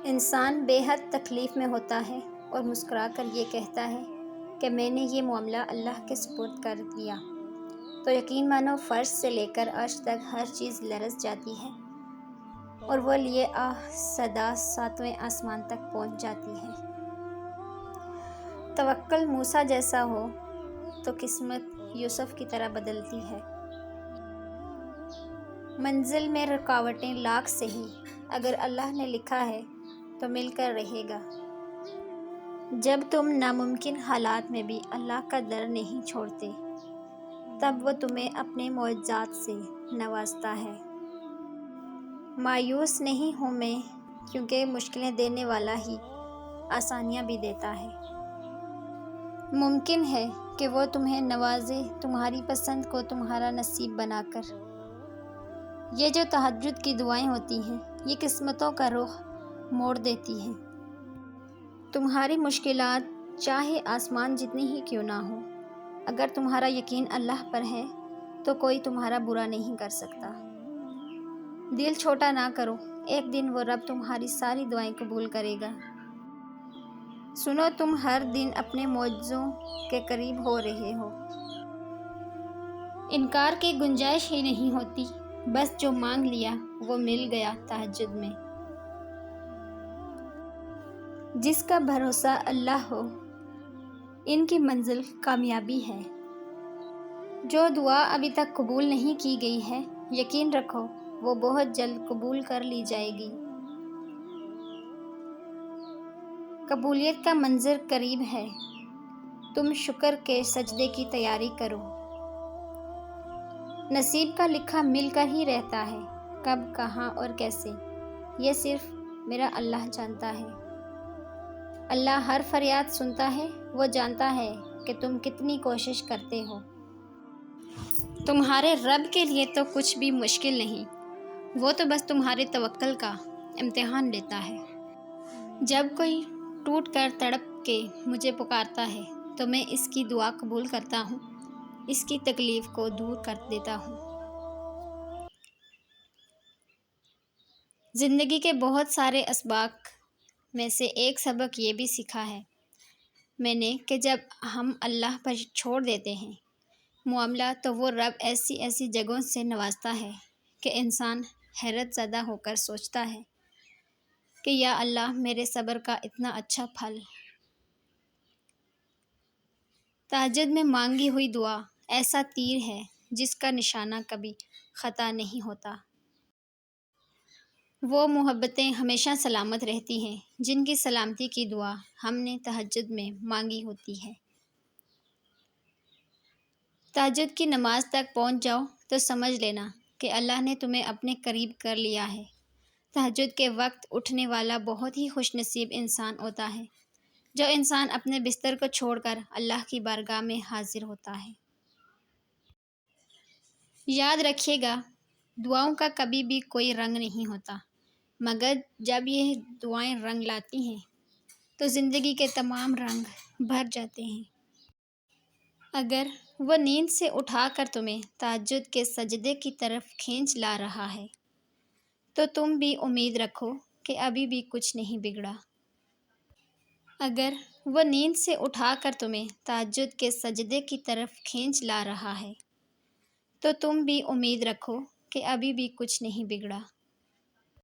انسان بے حد تکلیف میں ہوتا ہے اور مسکرا کر یہ کہتا ہے کہ میں نے یہ معاملہ اللہ کے سپرد کر دیا، تو یقین مانو فرش سے لے کر عرش تک ہر چیز لرز جاتی ہے اور وہ لیے آہ صدا ساتویں آسمان تک پہنچ جاتی ہے۔ توکل موسیٰ جیسا ہو تو قسمت یوسف کی طرح بدلتی ہے۔ منزل میں رکاوٹیں لاکھ سہی، اگر اللہ نے لکھا ہے تو مل کر رہے گا۔ جب تم ناممکن حالات میں بھی اللہ کا در نہیں چھوڑتے، تب وہ تمہیں اپنے معجزات سے نوازتا ہے۔ مایوس نہیں ہوں میں، کیونکہ مشکلیں دینے والا ہی آسانیاں بھی دیتا ہے۔ ممکن ہے کہ وہ تمہیں نوازے تمہاری پسند کو تمہارا نصیب بنا کر۔ یہ جو تہجد کی دعائیں ہوتی ہیں، یہ قسمتوں کا رخ موڑ دیتی ہیں۔ تمہاری مشکلات چاہے آسمان جتنی ہی کیوں نہ ہو، اگر تمہارا یقین اللہ پر ہے تو کوئی تمہارا برا نہیں کر سکتا۔ دل چھوٹا نہ کرو، ایک دن وہ رب تمہاری ساری دعائیں قبول کرے گا۔ سنو، تم ہر دن اپنے معجزوں کے قریب ہو رہے ہو۔ انکار کی گنجائش ہی نہیں ہوتی، بس جو مانگ لیا وہ مل گیا تہجد میں۔ جس کا بھروسہ اللہ ہو، ان کی منزل کامیابی ہے۔ جو دعا ابھی تک قبول نہیں کی گئی ہے، یقین رکھو وہ بہت جلد قبول کر لی جائے گی۔ قبولیت کا منظر قریب ہے، تم شکر کے سجدے کی تیاری کرو۔ نصیب کا لکھا مل کر ہی رہتا ہے، کب، کہاں اور کیسے، یہ صرف میرا اللہ جانتا ہے۔ اللہ ہر فریاد سنتا ہے، وہ جانتا ہے کہ تم کتنی کوشش کرتے ہو۔ تمہارے رب کے لیے تو کچھ بھی مشکل نہیں، وہ تو بس تمہارے توکل کا امتحان لیتا ہے۔ جب کوئی ٹوٹ کر تڑپ کے مجھے پکارتا ہے تو میں اس کی دعا قبول کرتا ہوں، اس کی تکلیف کو دور کر دیتا ہوں۔ زندگی کے بہت سارے اسباق میں سے ایک سبق یہ بھی سیکھا ہے میں نے کہ جب ہم اللہ پر چھوڑ دیتے ہیں معاملہ، تو وہ رب ایسی ایسی جگہوں سے نوازتا ہے کہ انسان حیرت زدہ ہو کر سوچتا ہے کہ یا اللہ، میرے صبر کا اتنا اچھا پھل۔ تہجد میں مانگی ہوئی دعا ایسا تیر ہے جس کا نشانہ کبھی خطا نہیں ہوتا۔ وہ محبتیں ہمیشہ سلامت رہتی ہیں جن کی سلامتی کی دعا ہم نے تہجد میں مانگی ہوتی ہے۔ تہجد کی نماز تک پہنچ جاؤ تو سمجھ لینا کہ اللہ نے تمہیں اپنے قریب کر لیا ہے۔ تہجد کے وقت اٹھنے والا بہت ہی خوش نصیب انسان ہوتا ہے، جو انسان اپنے بستر کو چھوڑ کر اللہ کی بارگاہ میں حاضر ہوتا ہے۔ یاد رکھیے گا، دعاؤں کا کبھی بھی کوئی رنگ نہیں ہوتا، مگر جب یہ دعائیں رنگ لاتی ہیں تو زندگی کے تمام رنگ بھر جاتے ہیں۔ اگر وہ نیند سے اٹھا کر تمہیں تہجد کے سجدے کی طرف کھینچ لا رہا ہے تو تم بھی امید رکھو کہ ابھی بھی کچھ نہیں بگڑا۔ اگر وہ نیند سے اٹھا کر تمہیں تہجد کے سجدے کی طرف کھینچ لا رہا ہے تو تم بھی امید رکھو کہ ابھی بھی کچھ نہیں بگڑا۔